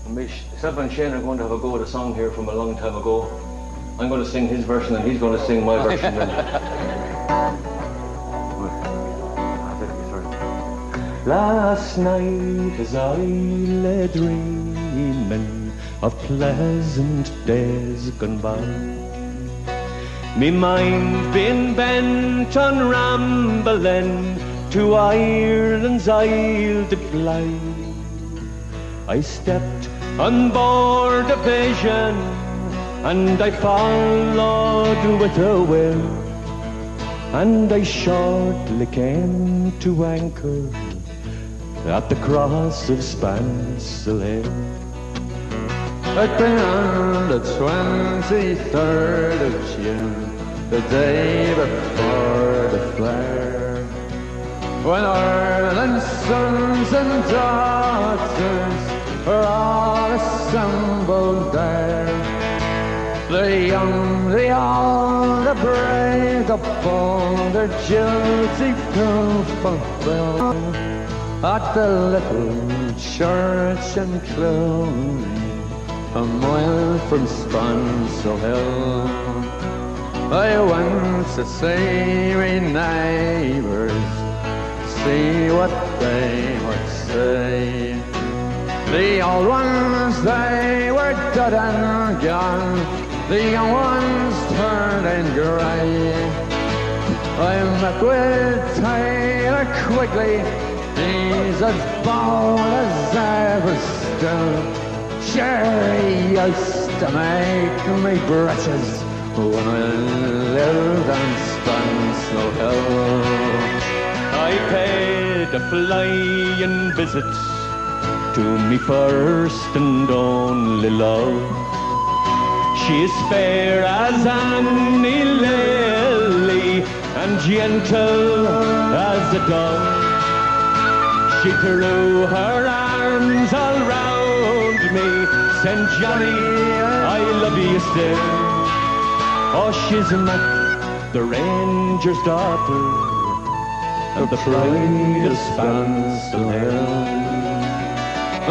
Myself and Shane are going to have a go at a song here from a long time ago. I'm going to sing his version and he's going to sing my version. Last night as I lay dreaming of pleasant days gone by, me mind been bent on rambling to Ireland's isle to fly. I stepped on board a vision and I followed with a will, and I shortly came to anchor at the cross of Spancel Hill. I'd been on the 23rd of June, the day before the flare, when Ireland's sons and daughters were all assembled there. The young, the old, the brave, the bold, their duty to fulfill at the little church in Kilrush, a mile from Spancel Hill. I went to see my neighbours, see what they would say. The old ones, they were dead and gone, the young ones turned in grey. I met with Taylor Quigley, he's as bold as ever stood. Sure, he used to make me breeches when I lived on Spancel Hill. I paid a flying visit to me first and only love. She is fair as any lily and gentle as a dove. She threw her arms all round me, said, Johnny, I love you still. Oh, she's not the ranger's daughter, and the pride of Spancel Hill.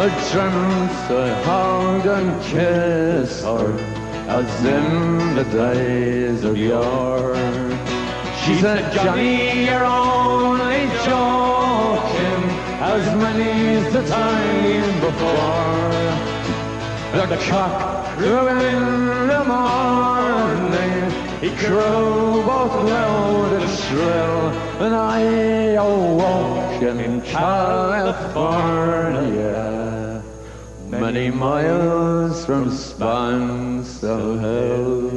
I dreamt I hugged and kissed her as in the days of yore. She said, Johnny, you're only joking, as many's the time before. The cock crew in the morning, he crew both loud and shrill, and I awoke in California, many miles from Spancel Hill.